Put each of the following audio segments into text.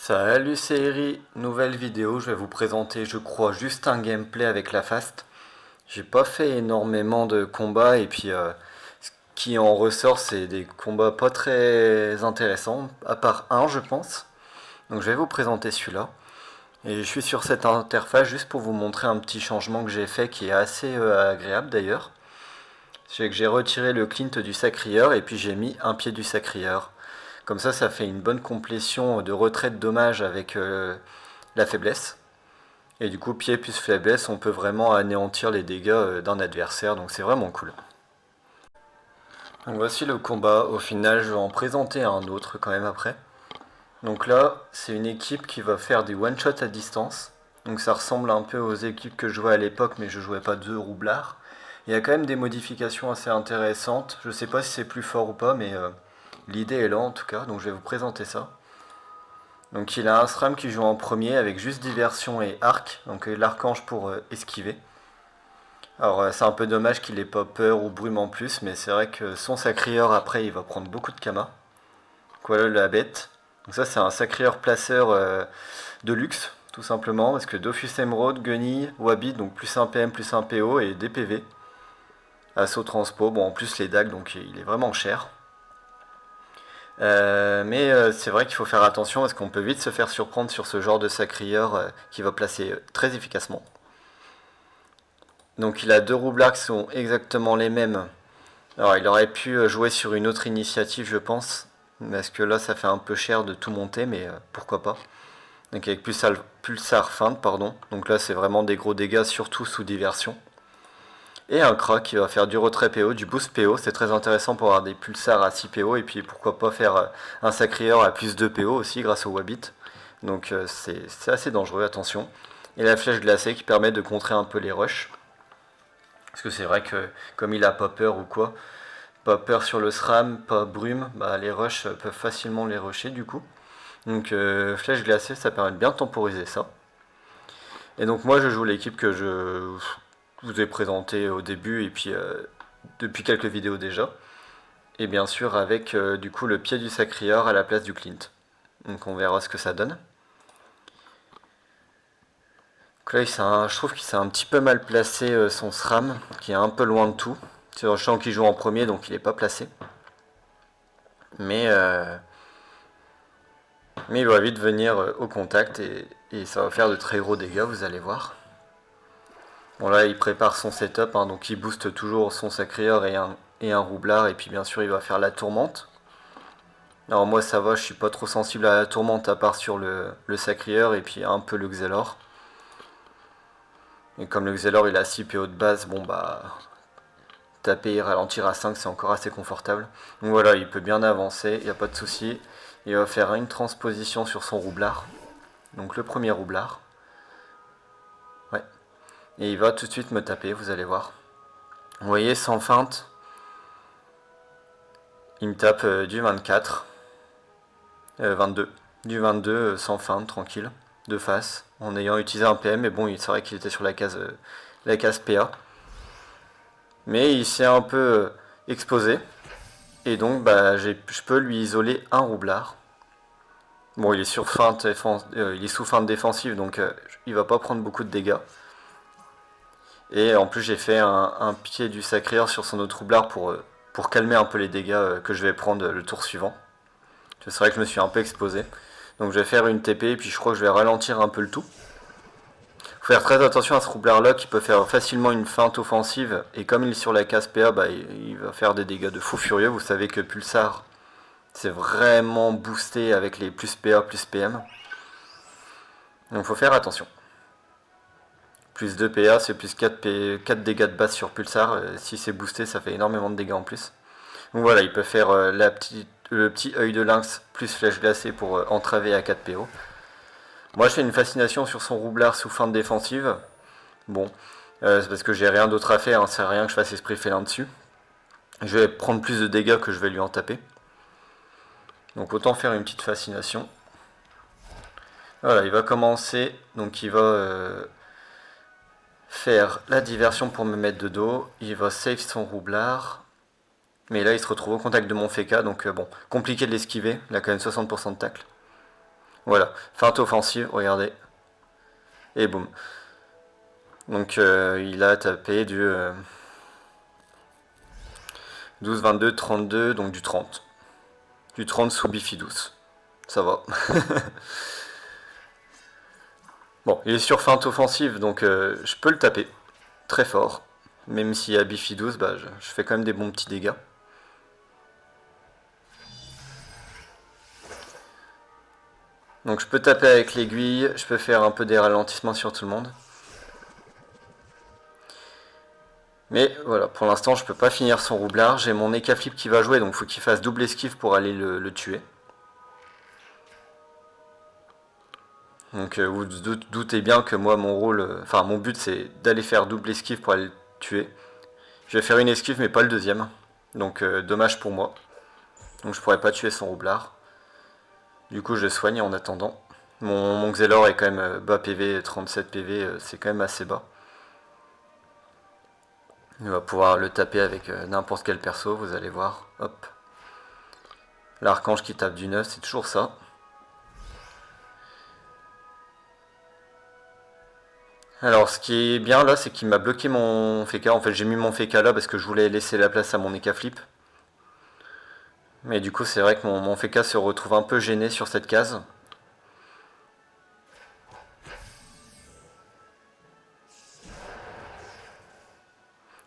Salut, c'est Eri, nouvelle vidéo, je vais vous présenter je crois juste un gameplay avec la Fast. J'ai pas fait énormément de combats et puis ce qui en ressort c'est des combats pas très intéressants, à part un je pense. Donc je vais vous présenter celui-là. Et je suis sur cette interface juste pour vous montrer un petit changement que j'ai fait qui est assez agréable d'ailleurs. C'est que j'ai retiré le clint du sacrieur et puis j'ai mis un pied du sacrieur. Comme ça fait une bonne complétion de retrait de dommages avec la faiblesse. Et du coup, pied plus faiblesse, on peut vraiment anéantir les dégâts d'un adversaire, donc c'est vraiment cool. Donc voici le combat, au final je vais en présenter un autre quand même après. Donc là, c'est une équipe qui va faire des one-shots à distance. Donc ça ressemble un peu aux équipes que je jouais à l'époque, mais je jouais pas de roublard. Il y a quand même des modifications assez intéressantes. Je sais pas si c'est plus fort ou pas, mais l'idée est là en tout cas, donc je vais vous présenter ça. Donc il a un SRAM qui joue en premier avec juste diversion et arc, donc l'archange pour esquiver. Alors c'est un peu dommage qu'il ait pas peur ou brume en plus, mais c'est vrai que son sacrieur après il va prendre beaucoup de kama. Voilà la bête. Donc ça c'est un sacrieur placeur de luxe, tout simplement, parce que Dofus Emerald, Guenille, Wabi, donc plus 1 PM, plus 1 PO et des PV. Assaut transpo, bon en plus les dagues, donc il est vraiment cher. Mais c'est vrai qu'il faut faire attention parce qu'on peut vite se faire surprendre sur ce genre de sacrieur qui va placer très efficacement. Donc il a deux roublards qui sont exactement les mêmes. Alors il aurait pu jouer sur une autre initiative je pense, parce que là ça fait un peu cher de tout monter, mais pourquoi pas. Donc avec pulsar feinte, pardon. Donc là c'est vraiment des gros dégâts, surtout sous diversion. Et un crack qui va faire du retrait PO, du boost PO, c'est très intéressant pour avoir des pulsars à 6 PO, et puis pourquoi pas faire un sacrieur à plus 2 PO aussi grâce au Wabit. Donc c'est assez dangereux, attention. Et la flèche glacée qui permet de contrer un peu les rushs. Parce que c'est vrai que comme il a pas peur ou quoi, pas peur sur le SRAM, pas brume, bah les rushs peuvent facilement les rusher du coup. Donc flèche glacée ça permet de bien temporiser ça. Et donc moi je joue l'équipe que je vous ai présentée au début et puis depuis quelques vidéos déjà. Et bien sûr avec du coup le pied du sacrieur à la place du Clint. Donc on verra ce que ça donne. Donc là je trouve qu'il s'est un petit peu mal placé son SRAM, qui est un peu loin de tout. C'est un champ qui joue en premier donc il n'est pas placé. Mais, euh, mais il va vite venir au contact et ça va faire de très gros dégâts, vous allez voir. Bon là il prépare son setup, hein, donc il booste toujours son sacrieur et un roublard, et puis bien sûr il va faire la tourmente. Alors moi ça va, je suis pas trop sensible à la tourmente à part sur le sacrieur et puis un peu le Xelor. Et comme le Xelor il a 6 PO de base, bon bah taper et ralentir à 5 c'est encore assez confortable. Donc voilà, il peut bien avancer, il n'y a pas de souci. Il va faire une transposition sur son roublard. Donc le premier roublard. Ouais. Et il va tout de suite me taper, vous allez voir. Vous voyez, sans feinte, il me tape du 24. 22. Du 22 sans feinte, tranquille, de face, en ayant utilisé un PM, mais bon, c'est vrai qu'il était sur la case PA. Mais il s'est un peu exposé, et donc bah, je peux lui isoler un roublard. Bon, il est il est sous feinte défensive, donc il va pas prendre beaucoup de dégâts. Et en plus, j'ai fait un pied du sacrieur sur son autre roublard pour calmer un peu les dégâts que je vais prendre le tour suivant. C'est vrai que je me suis un peu exposé. Donc je vais faire une TP et puis je crois que je vais ralentir un peu le tout. Faut faire très attention à ce roublard là qui peut faire facilement une feinte offensive, et comme il est sur la case PA, bah, il va faire des dégâts de fou furieux. Vous savez que Pulsar c'est vraiment boosté avec les plus PA plus PM. Donc faut faire attention. Plus 2 PA c'est plus 4 dégâts de base sur Pulsar. Si c'est boosté ça fait énormément de dégâts en plus. Donc voilà, il peut faire le petit œil de lynx plus flèche glacée pour entraver à 4 PO. Moi je fais une fascination sur son roublard sous feinte défensive. Bon, c'est parce que j'ai rien d'autre à faire, hein, c'est rien que je fasse esprit félin dessus. Je vais prendre plus de dégâts que je vais lui en taper. Donc autant faire une petite fascination. Voilà, il va commencer, donc il va faire la diversion pour me mettre de dos. Il va save son roublard. Mais là il se retrouve au contact de mon Feka, donc bon, compliqué de l'esquiver, il a quand même 60% de tacle. Voilà, feinte offensive, regardez. Et boum. Donc il a tapé du 12, 22, 32, donc du 30. Du 30 sous Bifidus. Ça va. Bon, il est sur feinte offensive, donc je peux le taper. Très fort. Même s'il y a Bifidus, bah, je fais quand même des bons petits dégâts. Donc je peux taper avec l'aiguille, je peux faire un peu des ralentissements sur tout le monde. Mais voilà, pour l'instant je peux pas finir son roublard. J'ai mon Ekaflip qui va jouer, donc il faut qu'il fasse double esquive pour aller le tuer. Donc vous doutez bien que moi mon rôle, enfin mon but c'est d'aller faire double esquive pour aller le tuer. Je vais faire une esquive mais pas le deuxième. Donc dommage pour moi. Donc je pourrais pas tuer son roublard. Du coup je le soigne en attendant. Mon Xelor est quand même bas PV, 37 PV, c'est quand même assez bas. Il va pouvoir le taper avec n'importe quel perso, vous allez voir. Hop. L'archange qui tape du 9, c'est toujours ça. Alors ce qui est bien là, c'est qu'il m'a bloqué mon Feka. En fait j'ai mis mon Feka là parce que je voulais laisser la place à mon Ekaflip. Mais du coup c'est vrai que mon Feka se retrouve un peu gêné sur cette case.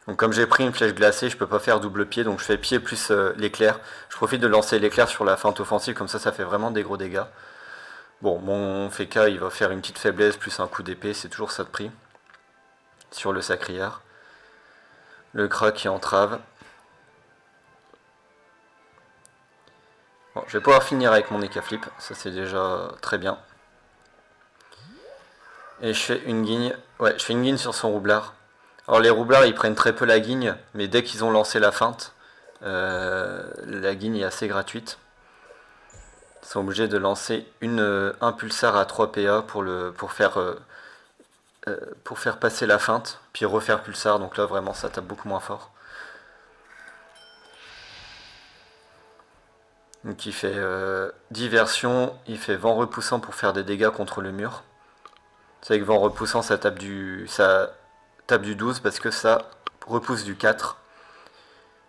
Donc comme j'ai pris une flèche glacée, je peux pas faire double pied, donc je fais pied plus l'éclair. Je profite de lancer l'éclair sur la feinte offensive, comme ça fait vraiment des gros dégâts. Bon, mon Feka il va faire une petite faiblesse plus un coup d'épée, c'est toujours ça de prix. Sur le sacrière. Le Kra qui entrave. Bon, je vais pouvoir finir avec mon Ekaflip, ça c'est déjà très bien. Et je fais une guigne. Ouais, je fais une guigne sur son roublard. Alors les roublards ils prennent très peu la guigne, mais dès qu'ils ont lancé la feinte, la guigne est assez gratuite. Ils sont obligés de lancer un pulsar à 3 PA pour faire passer la feinte, puis refaire pulsar, donc là vraiment ça tape beaucoup moins fort. Donc il fait diversion, il fait vent repoussant pour faire des dégâts contre le mur. C'est avec vent repoussant ça tape du 12 parce que ça repousse du 4.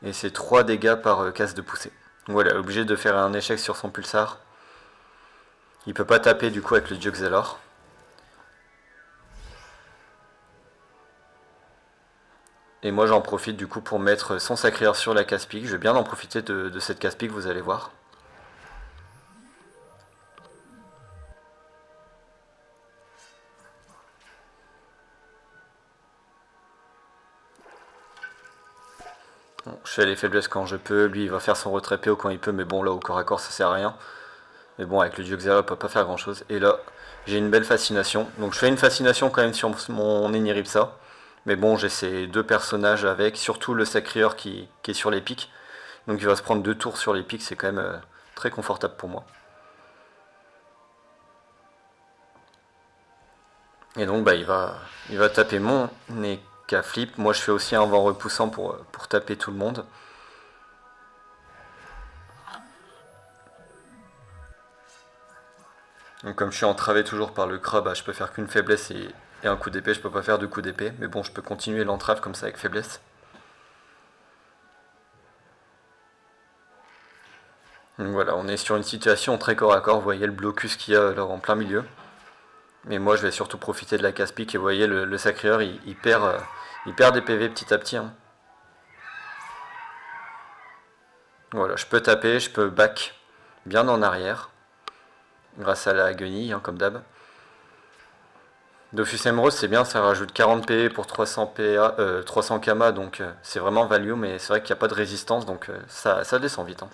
Et c'est 3 dégâts par case de poussée. Donc voilà, obligé de faire un échec sur son pulsar. Il peut pas taper du coup avec le dieu Xelor. Et moi j'en profite du coup pour mettre son sacrière sur la casse-pique. Je vais bien en profiter de cette casse-pique, vous allez voir. Bon, je fais les faiblesses quand je peux, lui il va faire son retrait PO quand il peut, mais bon là au corps à corps ça sert à rien. Mais bon avec le dieu Xelor il peut pas faire grand chose. Et là j'ai une belle fascination. Donc je fais une fascination quand même sur mon Eniripsa. Mais bon j'ai ces deux personnages avec, surtout le sacrieur qui est sur les pics. Donc il va se prendre 2 tours sur les pics, c'est quand même très confortable pour moi. Et donc bah, il va taper mon Ekaflip. Moi je fais aussi un vent repoussant pour taper tout le monde. Donc comme je suis entravé toujours par le Kra, bah, je peux faire qu'une faiblesse et un coup d'épée. Je peux pas faire de coup d'épée. Mais bon, je peux continuer l'entrave comme ça avec faiblesse. Donc voilà, on est sur une situation très corps à corps. Vous voyez le blocus qu'il y a là en plein milieu. Mais moi je vais surtout profiter de la casse-pique. Et vous voyez le sacrieur il perd des PV petit à petit. Hein. Voilà, je peux taper, je peux back bien en arrière. Grâce à la guenille, hein, comme d'hab. Dofus Emerald c'est bien, ça rajoute 40 PV pour 300 PA, 300 Kama, donc c'est vraiment value, mais c'est vrai qu'il n'y a pas de résistance, donc ça descend vite. Hein.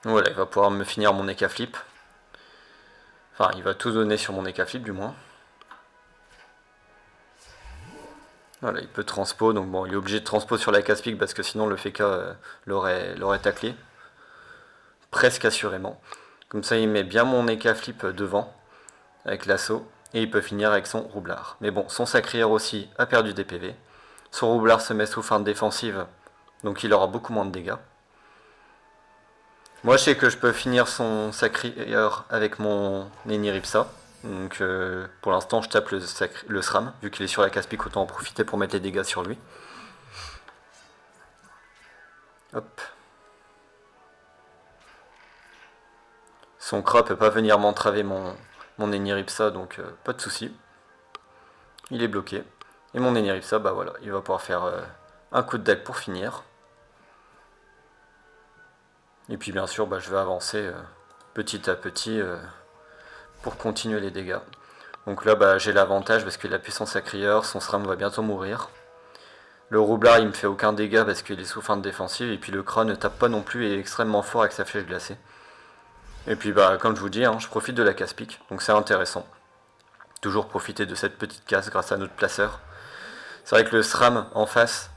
Voilà, il va pouvoir me finir mon Ekaflip. Enfin, il va tout donner sur mon Ekaflip du moins. Voilà, il peut transpo, donc bon, il est obligé de transpo sur la casse-pique parce que sinon le Feka l'aurait taclé. Presque assurément. Comme ça, il met bien mon Ekaflip devant, avec l'assaut, et il peut finir avec son roublard. Mais bon, son sacrière aussi a perdu des PV. Son roublard se met sous feinte défensive, donc il aura beaucoup moins de dégâts. Moi, je sais que je peux finir son Sacrieur avec mon Neniripsa. Donc, pour l'instant, je tape le SRAM. Vu qu'il est sur la casse-pique, autant en profiter pour mettre les dégâts sur lui. Hop. Son Kra peut pas venir m'entraver mon Neniripsa, donc pas de souci. Il est bloqué. Et mon Neniripsa, bah voilà, il va pouvoir faire un coup de dague pour finir. Et puis bien sûr, bah, je vais avancer petit à petit pour continuer les dégâts. Donc là, bah, j'ai l'avantage parce qu'il a puissance Sacrieur, son SRAM va bientôt mourir. Le roublard, il me fait aucun dégât parce qu'il est sous fin de défensive. Et puis le Kra ne tape pas non plus et est extrêmement fort avec sa flèche glacée. Et puis bah, comme je vous dis, hein, je profite de la casse-pique, donc c'est intéressant. Toujours profiter de cette petite casse grâce à notre placeur. C'est vrai que le SRAM en face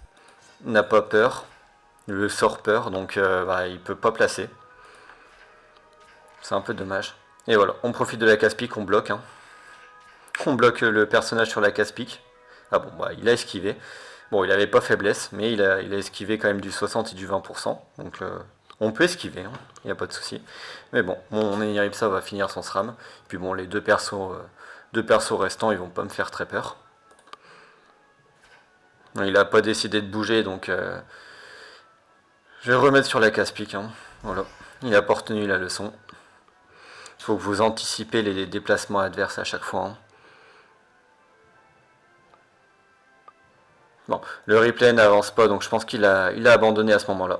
n'a pas peur, le sort peur, donc bah, il peut pas placer. C'est un peu dommage. Et voilà, on profite de la casse-pique, on bloque. Hein. On bloque le personnage sur la casse-pique. Ah bon, bah, il a esquivé. Bon, il avait pas faiblesse, mais il a esquivé quand même du 60 et du 20%. Donc on peut esquiver, hein. Il n'y a pas de souci. Mais bon, mon Neniripsa va finir son SRAM. Puis bon, les deux persos restants, ils vont pas me faire très peur. Il a pas décidé de bouger, donc je vais remettre sur la casse-pique. Hein. Voilà, il a pas retenu la leçon. Il faut que vous anticipez les déplacements adverses à chaque fois. Hein. Bon, le replay n'avance pas, donc je pense qu'il a abandonné à ce moment-là.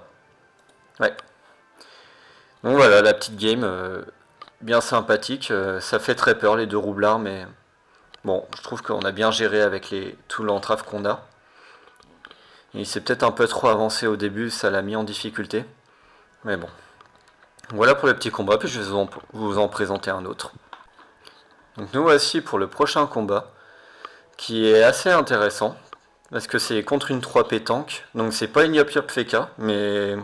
Ouais. Donc voilà, la petite game, bien sympathique. Ça fait très peur les deux roublards, mais bon, je trouve qu'on a bien géré avec tout l'entrave qu'on a. Il s'est peut-être un peu trop avancé au début, ça l'a mis en difficulté. Mais bon. Voilà pour le petit combat, puis je vais vous en présenter un autre. Donc nous voici pour le prochain combat, qui est assez intéressant. Parce que c'est contre une 3P tank, donc c'est pas une Yop Yop Feka, mais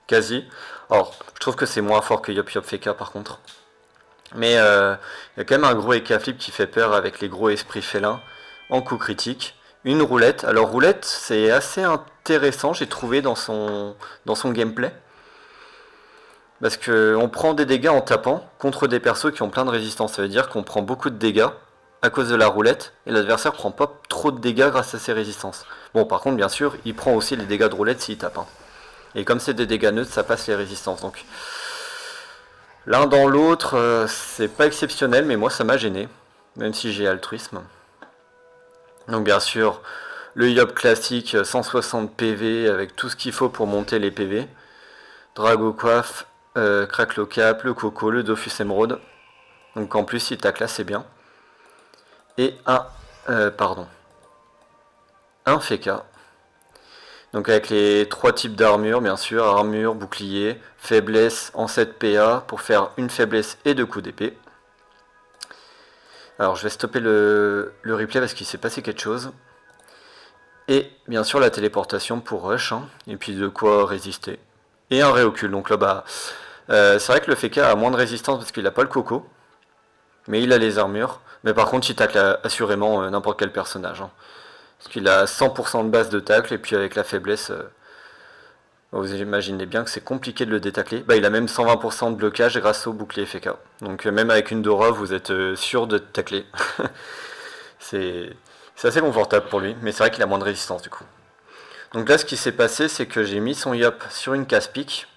quasi. Alors, je trouve que c'est moins fort que Yop Yop Feka par contre. Mais il y a quand même un gros Eka Flip qui fait peur avec les gros esprits félins en coup critique. Une roulette. Alors roulette, c'est assez intéressant, j'ai trouvé dans son gameplay. Parce qu'on prend des dégâts en tapant contre des persos qui ont plein de résistance. Ça veut dire qu'on prend beaucoup de dégâts à cause de la roulette et l'adversaire prend pas trop de dégâts grâce à ses résistances. Bon, par contre, bien sûr, il prend aussi les dégâts de roulette s'il tape. Hein. Et comme c'est des dégâts neutres, ça passe les résistances. Donc l'un dans l'autre, c'est pas exceptionnel, mais moi ça m'a gêné, même si j'ai altruisme. Donc bien sûr, le Yop classique, 160 PV avec tout ce qu'il faut pour monter les PV. Drago Coiffe, Cracklo Cap, le Coco, le Dofus Emerald. Donc en plus, il tacle assez bien. Et un Feka. Donc avec les trois types d'armure, bien sûr, armure, bouclier, faiblesse en 7 PA pour faire une faiblesse et 2 coups d'épée. Alors je vais stopper le replay parce qu'il s'est passé quelque chose. Et bien sûr la téléportation pour rush, hein, et puis de quoi résister. Et un réocule, donc là bas, c'est vrai que le Feka a moins de résistance parce qu'il n'a pas le coco. Mais il a les armures. Mais par contre il tacle assurément n'importe quel personnage. Hein. Parce qu'il a 100% de base de tacle et puis avec la faiblesse, vous imaginez bien que c'est compliqué de le détacler. Bah, il a même 120% de blocage grâce au bouclier FK. Donc même avec une Dora, vous êtes sûr de tacler. c'est assez confortable pour lui, mais c'est vrai qu'il a moins de résistance du coup. Donc là, ce qui s'est passé, c'est que j'ai mis son Yop sur une casse-pique.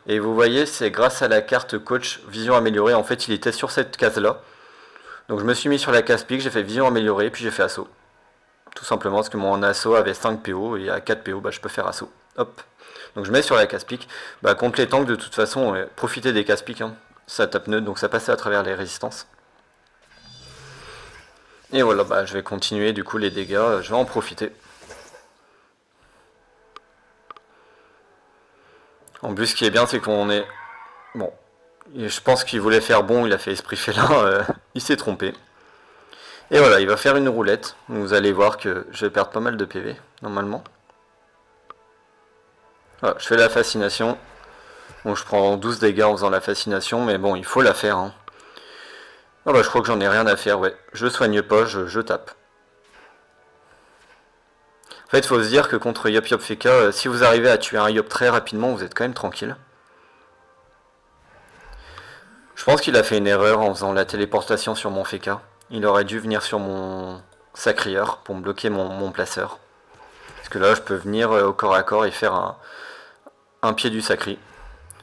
Et vous voyez, c'est grâce à la carte coach vision améliorée. En fait, il était sur cette case-là. Donc je me suis mis sur la casse-pique, j'ai fait vision améliorée, puis j'ai fait assaut. Tout simplement parce que mon assaut avait 5 PO et à 4 PO, bah, je peux faire assaut. Hop. Donc je mets sur la casse-pique. Bah, contre les tanks, de toute façon, profitez des casse-piques. Hein. Ça tape neutre, donc ça passait à travers les résistances. Et voilà, bah, je vais continuer du coup les dégâts, je vais en profiter. En plus, ce qui est bien, c'est qu'on est... Bon, je pense qu'il voulait faire bon, il a fait esprit félin, il s'est trompé. Et voilà, il va faire une roulette. Vous allez voir que je vais perdre pas mal de PV, normalement. Voilà, je fais la fascination. Bon, je prends 12 dégâts en faisant la fascination, mais bon, il faut la faire. Hein. Ah bah, je crois que j'en ai rien à faire, ouais. Je soigne pas, je tape. En fait, il faut se dire que contre Yop Yop Feka, si vous arrivez à tuer un Yop très rapidement, vous êtes quand même tranquille. pense qu'il a fait une erreur en faisant la téléportation sur mon Feka. Il aurait dû venir sur mon Sacrieur pour me bloquer mon placeur. Parce que là, je peux venir au corps à corps et faire un pied du Sacri.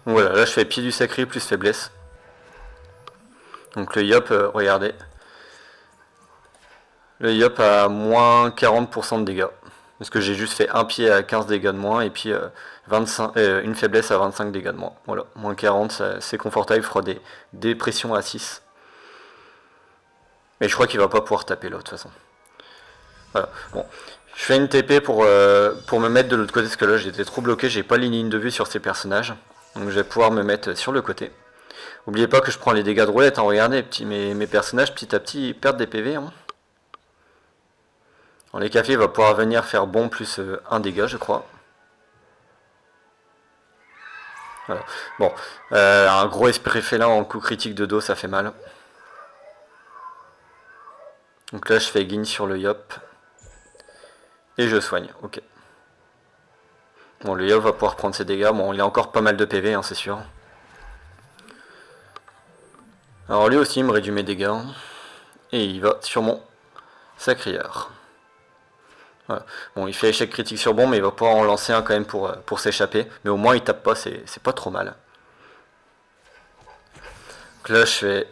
Donc voilà, là je fais pied du Sacri plus faiblesse. Donc le Yop, regardez. Le Yop a moins 40% de dégâts. Parce que j'ai juste fait un pied à 15 dégâts de moins et puis 25, une faiblesse à 25 dégâts de moins. Voilà, moins 40, c'est confortable, il fera des pressions à 6. Mais je crois qu'il va pas pouvoir taper là de toute façon. Voilà, bon. Je fais une TP pour me mettre de l'autre côté parce que là j'étais trop bloqué, j'ai pas les lignes de vue sur ces personnages. Donc je vais pouvoir me mettre sur le côté. N'oubliez pas que je prends les dégâts de roulette, hein, regardez, mes personnages petit à petit ils perdent des PV. Hein. Les cafés va pouvoir venir faire bon plus 1 dégât je crois. Voilà. Bon, un gros esprit félin en coup critique de dos ça fait mal. Donc là je fais guigne sur le Yop. Et je soigne, ok. Bon le Yop va pouvoir prendre ses dégâts, bon il a encore pas mal de PV hein, c'est sûr. Alors lui aussi il me réduit mes dégâts. Hein. Et il va sur mon Sacrieur. Voilà. Bon, il fait échec critique sur bon, mais il va pouvoir en lancer un quand même pour s'échapper. Mais au moins, il tape pas, c'est pas trop mal. Donc là, je fais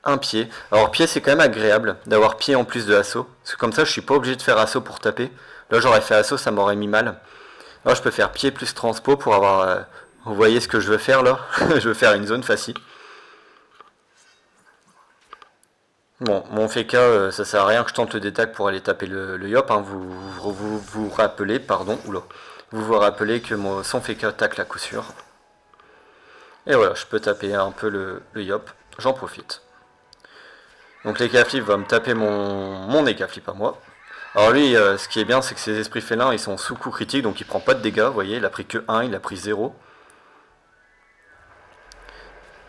un pied. Alors, pied, c'est quand même agréable d'avoir pied en plus de assaut. Parce que comme ça, je suis pas obligé de faire assaut pour taper. Là, j'aurais fait assaut, ça m'aurait mis mal. Là, je peux faire pied plus transpo pour avoir... vous voyez ce que je veux faire là. Je veux faire une zone facile. Bon, mon Feka, ça sert à rien que je tente le détac pour aller taper le Yop. Hein. Vous rappelez, pardon, oula. Vous vous rappelez que son Feka tacle à coup sûr. Et voilà, je peux taper un peu le Yop. J'en profite. Donc l'Ekaflip va me taper mon Ekaflip à moi. Alors lui, ce qui est bien, c'est que ses esprits félins, ils sont sous coup critique, donc il prend pas de dégâts. Vous voyez, il a pris que 1, il a pris 0.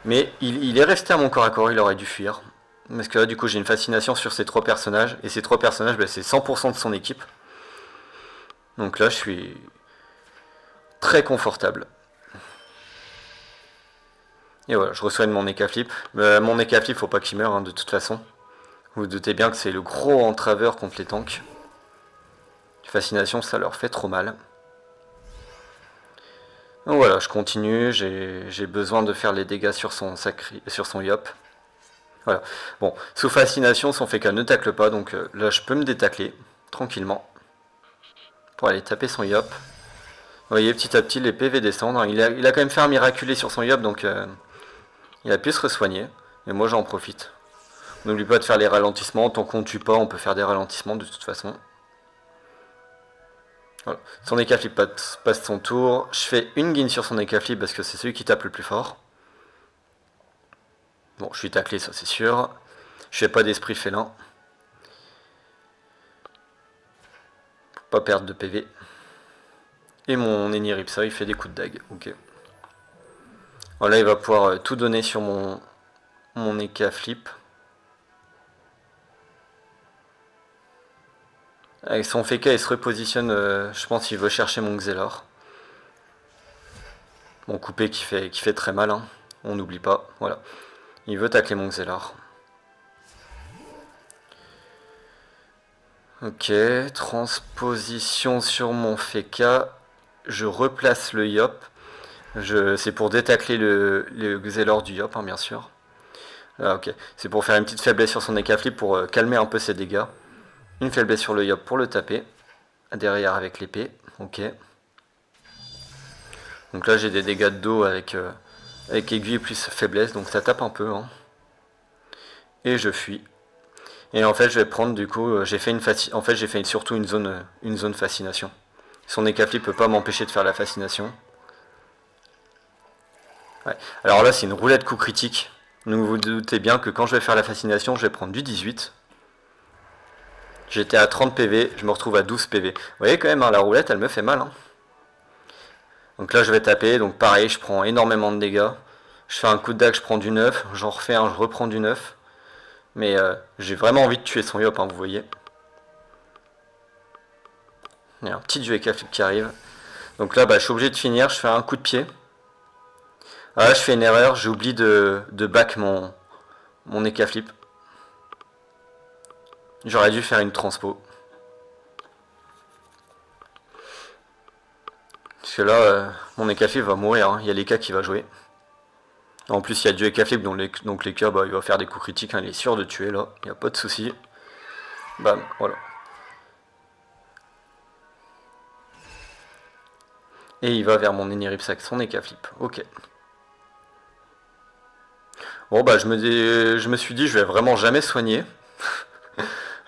Mais il est resté à mon corps à corps, il aurait dû fuir. Parce que là, du coup, j'ai une fascination sur ces 3 personnages. Et ces 3 personnages, bah, c'est 100% de son équipe. Donc là, je suis très confortable. Et voilà, je reçois mon Ekaflip. Mon Ekaflip, faut pas qu'il meure, hein, de toute façon. Vous vous doutez bien que c'est le gros entraveur contre les tanks. Fascination, ça leur fait trop mal. Donc voilà, je continue. J'ai besoin de faire les dégâts sur son Yop. Voilà. Bon, sous fascination, son Feka ne tacle pas, donc là je peux me détacler tranquillement pour aller taper son Yop. Vous voyez, petit à petit les PV descendent. Hein. Il a quand même fait un miraculé sur son Yop, donc il a pu se re-soigner. Et moi j'en profite. N'oublie pas de faire les ralentissements. Tant qu'on ne tue pas, on peut faire des ralentissements de toute façon. Voilà. Son Ekaflip passe son tour. Je fais une guigne sur son Ekaflip parce que c'est celui qui tape le plus fort. Bon, je suis taclé, ça c'est sûr. Je fais pas d'esprit félin. Pour pas perdre de PV. Et mon Eniripsa, il fait des coups de dague. Ok. Voilà, il va pouvoir tout donner sur mon Ekaflip. Avec son Feka, il se repositionne. Je pense qu'il veut chercher mon Xelor. Mon coupé qui fait très mal. Hein. On n'oublie pas. Voilà. Il veut tacler mon Xelor. Ok, transposition sur mon Feka. Je replace le Yop. C'est pour détacler le Xelor du Yop, hein, bien sûr. Ah, ok, c'est pour faire une petite faiblesse sur son Ekaflip pour calmer un peu ses dégâts. Une faiblesse sur le Yop pour le taper. Derrière avec l'épée. Ok. Donc là j'ai des dégâts de dos avec aiguille plus faiblesse, donc ça tape un peu. Hein. Et je fuis. Et en fait je vais prendre du coup, j'ai fait surtout une zone fascination. Son Ekaflip peut pas m'empêcher de faire la fascination. Ouais. Alors là c'est une roulette coup critique. Donc vous vous doutez bien que quand je vais faire la fascination, je vais prendre du 18. J'étais à 30 PV, je me retrouve à 12 PV. Vous voyez quand même, hein, la roulette elle me fait mal. Hein. Donc là je vais taper, donc pareil, je prends énormément de dégâts. Je fais un coup de dague, je prends du 9, j'en refais un, je reprends du 9. Mais j'ai vraiment envie de tuer son Yop, hein, vous voyez. Il y a un petit duel flip qui arrive. Donc là bah, je suis obligé de finir, je fais un coup de pied. Ah là, je fais une erreur, j'oublie de back mon Eka flip. J'aurais dû faire une transpo. Parce que là, mon Eka flip va mourir, hein. Il y a l'Eka qui va jouer. En plus, il y a du Eka flip, donc l'Eka, bah, il va faire des coups critiques, hein. Il est sûr de tuer là, il n'y a pas de souci. Bam, voilà. Et il va vers mon Eniripsac, son Eka flip. Ok. Bon bah je me suis dit je vais vraiment jamais soigner.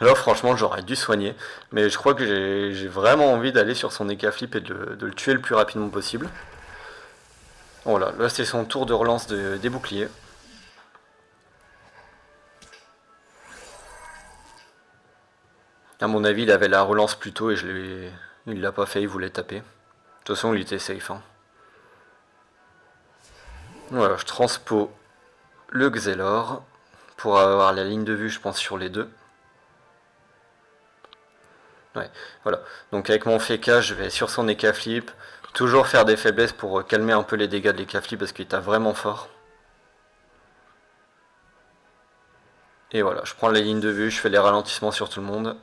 Là franchement j'aurais dû soigner. Mais je crois que j'ai vraiment envie d'aller sur son Eka flip et de le tuer le plus rapidement possible. Voilà, là c'est son tour de relance des boucliers. À mon avis il avait la relance plus tôt et il l'a pas fait, il voulait taper. De toute façon il était safe. Hein. Voilà, je transpo le Xelor pour avoir la ligne de vue je pense sur les deux. Ouais, voilà. Donc avec mon Feka, je vais sur son Eka flip, toujours faire des faiblesses pour calmer un peu les dégâts de l'Eka flip parce qu'il tape vraiment fort. Et voilà, je prends les lignes de vue, je fais les ralentissements sur tout le monde.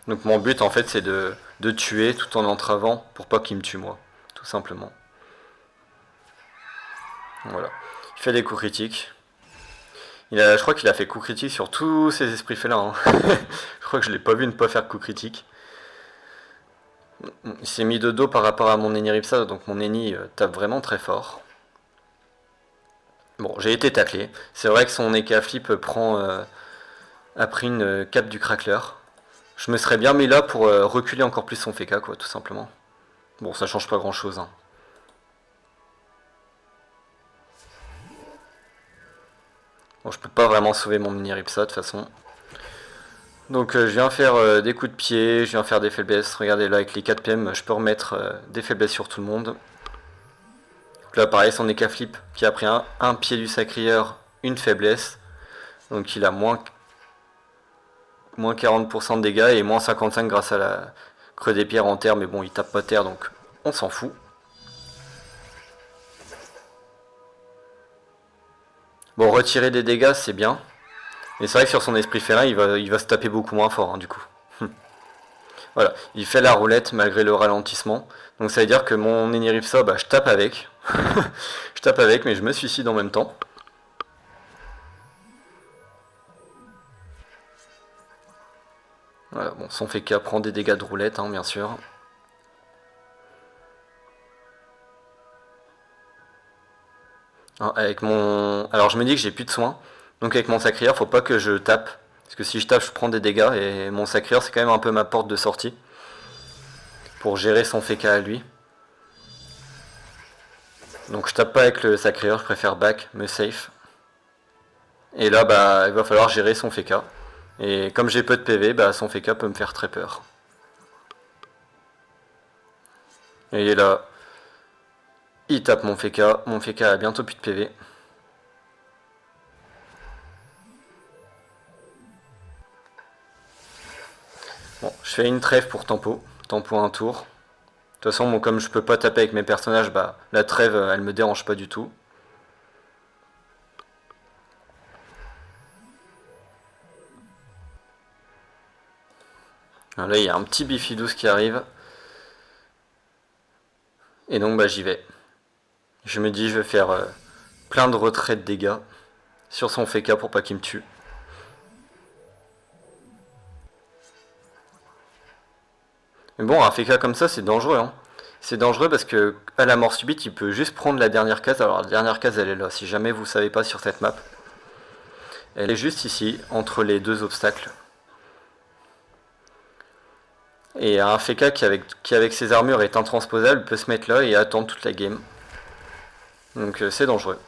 Donc mon but en fait c'est de tuer tout en entravant pour pas qu'il me tue moi, tout simplement. Voilà. Il fait des coups critiques. Je crois qu'il a fait coup critique sur tous ces esprits félins. Hein. Je crois que je l'ai pas vu ne pas faire coup critique. Il s'est mis de dos par rapport à mon Eni Ripsa, donc mon Eni tape vraiment très fort. Bon, j'ai été taclé. C'est vrai que son Eka flip a pris une cape du crackler. Je me serais bien mis là pour reculer encore plus son Feka, quoi, tout simplement. Bon, ça change pas grand chose. Hein. Bon, je peux pas vraiment sauver mon mini Ripsa de toute façon. Donc je viens faire des coups de pied, je viens faire des faiblesses. Regardez là avec les 4 PM, je peux remettre des faiblesses sur tout le monde. Donc là pareil, son Eka flip qui a pris un pied du sacrieur, une faiblesse. Donc il a moins 40% de dégâts et moins 55 grâce à la creux des pierres en terre. Mais bon, il tape pas terre donc on s'en fout. Bon, retirer des dégâts c'est bien. Mais c'est vrai que sur son esprit félin, il va se taper beaucoup moins fort hein, du coup. Voilà, il fait la roulette malgré le ralentissement. Donc ça veut dire que mon Eniripsa, bah, je tape avec. Je tape avec, mais je me suicide en même temps. Voilà, bon, son Feka prend des dégâts de roulette, hein, bien sûr. Alors je me dis que j'ai plus de soins. Donc avec mon sacrieur, faut pas que je tape. Parce que si je tape, je prends des dégâts. Et mon sacrieur, c'est quand même un peu ma porte de sortie. Pour gérer son Feka à lui. Donc je tape pas avec le sacrieur, je préfère back, me safe. Et là, bah, il va falloir gérer son Feka. Et comme j'ai peu de PV, bah, son Feka peut me faire très peur. Et là, il tape mon Feka. Mon Feka a bientôt plus de PV. Bon, je fais une trêve pour tempo. Tempo un tour. De toute façon, bon, comme je peux pas taper avec mes personnages, bah, la trêve, elle me dérange pas du tout. Alors là, il y a un petit Bifidus qui arrive. Et donc, bah, j'y vais. Je me dis, je vais faire plein de retraits de dégâts sur son Feka pour pas qu'il me tue. Mais bon, un Feka comme ça, c'est dangereux. Hein. C'est dangereux parce que à la mort subite, il peut juste prendre la dernière case. Alors, la dernière case, elle est là. Si jamais vous savez pas sur cette map, elle est juste ici, entre les deux obstacles. Et un Feka qui avec ses armures est intransposable peut se mettre là et attendre toute la game. Donc c'est dangereux.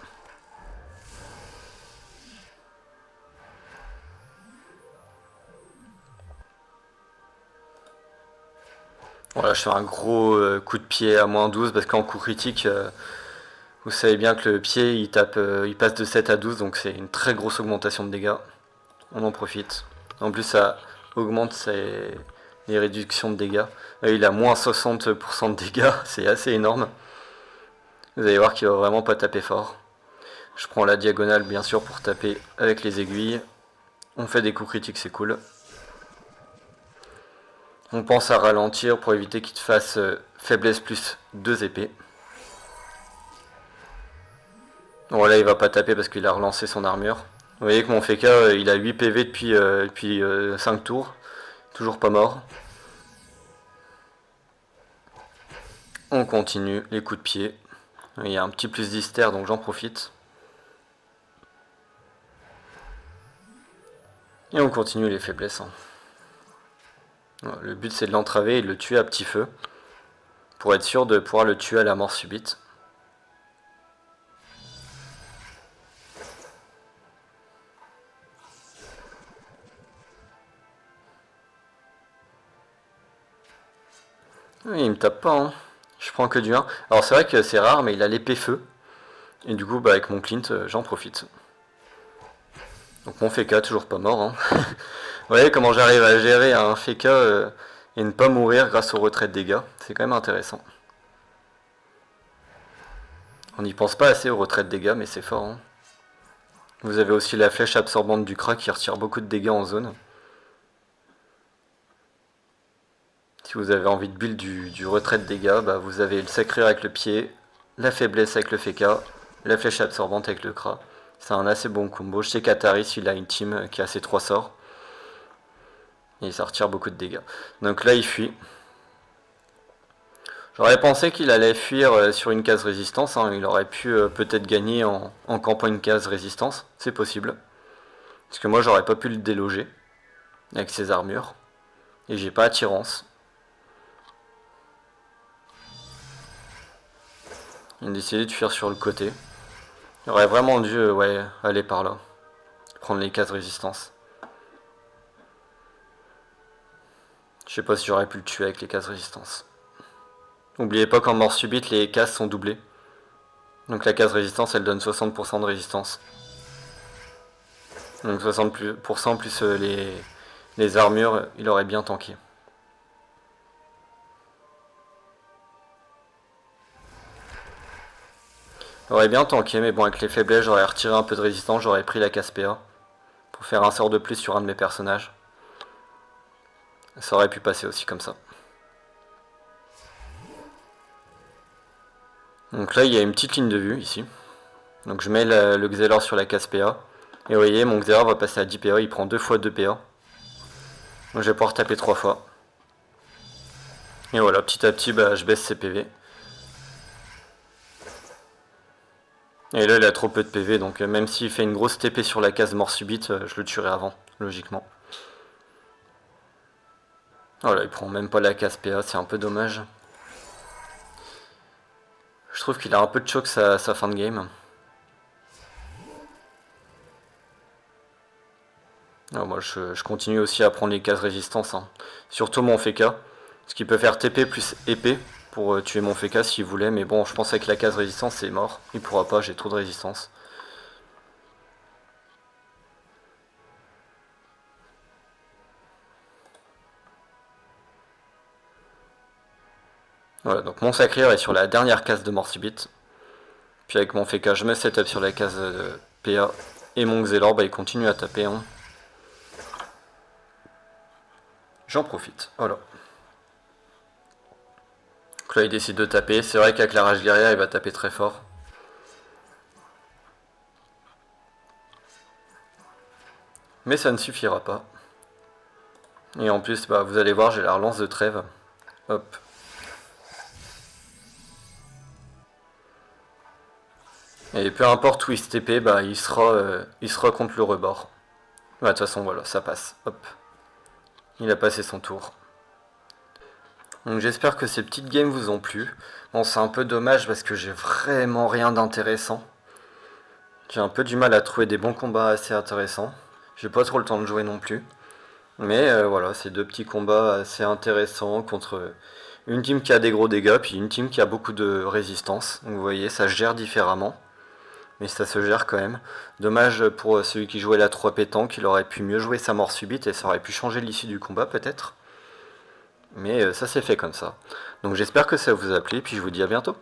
Voilà, je fais un gros coup de pied à moins 12 parce qu'en coup critique, vous savez bien que le pied il passe de 7 à 12 donc c'est une très grosse augmentation de dégâts. On en profite. En plus ça augmente les réductions de dégâts. Il a moins 60% de dégâts, c'est assez énorme. Vous allez voir qu'il va vraiment pas taper fort. Je prends la diagonale bien sûr pour taper avec les aiguilles. On fait des coups critiques, c'est cool. On pense à ralentir pour éviter qu'il te fasse faiblesse plus 2 épées. Bon là il va pas taper parce qu'il a relancé son armure. Vous voyez que mon Feka il a 8 PV depuis 5 tours. Toujours pas mort. On continue les coups de pied. Il y a un petit plus d'hystère donc j'en profite. Et on continue les faiblesses. Le but c'est de l'entraver et de le tuer à petit feu. Pour être sûr de pouvoir le tuer à la mort subite. Oui, il me tape pas, hein. Je prends que du 1. Alors c'est vrai que c'est rare, mais il a l'épée feu. Et du coup, bah, avec mon Clint, j'en profite. Donc mon Feka, toujours pas mort. Hein. Vous voyez comment j'arrive à gérer un Feka et ne pas mourir grâce au retrait de dégâts. C'est quand même intéressant. On n'y pense pas assez au retrait de dégâts, mais c'est fort. Hein. Vous avez aussi la flèche absorbante du Kra qui retire beaucoup de dégâts en zone. Si vous avez envie de build du retrait de dégâts, bah vous avez le sacré avec le pied, la faiblesse avec le Feka, la flèche absorbante avec le Kra. C'est un assez bon combo. Je sais qu'Ataris il a une team qui a ses 3 sorts. Et ça retire beaucoup de dégâts. Donc là il fuit. J'aurais pensé qu'il allait fuir sur une case résistance. Hein. Il aurait pu peut-être gagner en campant une case résistance. C'est possible. Parce que moi j'aurais pas pu le déloger avec ses armures. Et j'ai pas attirance. Il a décidé de fuir sur le côté. Il aurait vraiment dû aller par là. Prendre les cases résistance. Je sais pas si j'aurais pu le tuer avec les cases résistance. N'oubliez pas qu'en mort subite, les cases sont doublées. Donc la case résistance, elle donne 60% de résistance. Donc 60% plus les armures, il aurait bien tanké. J'aurais bien tanké, mais bon, avec les faiblesses, j'aurais retiré un peu de résistance, j'aurais pris la case PA. Pour faire un sort de plus sur un de mes personnages. Ça aurait pu passer aussi comme ça. Donc là, il y a une petite ligne de vue ici. Donc je mets le Xelor sur la case PA. Et vous voyez, mon Xelor va passer à 10 PA, il prend 2 fois 2 PA. Donc je vais pouvoir taper 3 fois. Et voilà, petit à petit, bah, je baisse ses PV. Et là, il a trop peu de PV, donc même s'il fait une grosse TP sur la case mort subite, je le tuerai avant, logiquement. Voilà, il prend même pas la case PA, c'est un peu dommage. Je trouve qu'il a un peu de choc sa fin de game. Alors moi je continue aussi à prendre les cases résistance. Hein. Surtout mon Feka. Ce qui peut faire TP plus épée pour tuer mon Feka s'il voulait. Mais bon, je pense avec la case résistance c'est mort. Il pourra pas, j'ai trop de résistance. Voilà, donc mon sacré est sur la dernière case de mort subite. Puis avec mon Feka, je me setup sur la case de PA. Et mon Xelor, bah, il continue à taper. Hein. J'en profite. Voilà. Donc là, il décide de taper. C'est vrai qu'avec la rage guerrière, il va taper très fort. Mais ça ne suffira pas. Et en plus, bah, vous allez voir, j'ai la relance de trêve. Hop. Et peu importe où il se TP, bah, il sera contre le rebord. Bah, de toute façon, voilà, ça passe. Hop. Il a passé son tour. Donc j'espère que ces petites games vous ont plu. Bon, c'est un peu dommage parce que j'ai vraiment rien d'intéressant. J'ai un peu du mal à trouver des bons combats assez intéressants. J'ai pas trop le temps de jouer non plus. Mais voilà, c'est 2 petits combats assez intéressants contre une team qui a des gros dégâts, puis une team qui a beaucoup de résistance. Donc vous voyez, ça se gère différemment. Mais ça se gère quand même. Dommage pour celui qui jouait la 3 pétanque, il aurait pu mieux jouer sa mort subite et ça aurait pu changer l'issue du combat peut-être. Mais ça s'est fait comme ça. Donc j'espère que ça vous a plu, puis je vous dis à bientôt.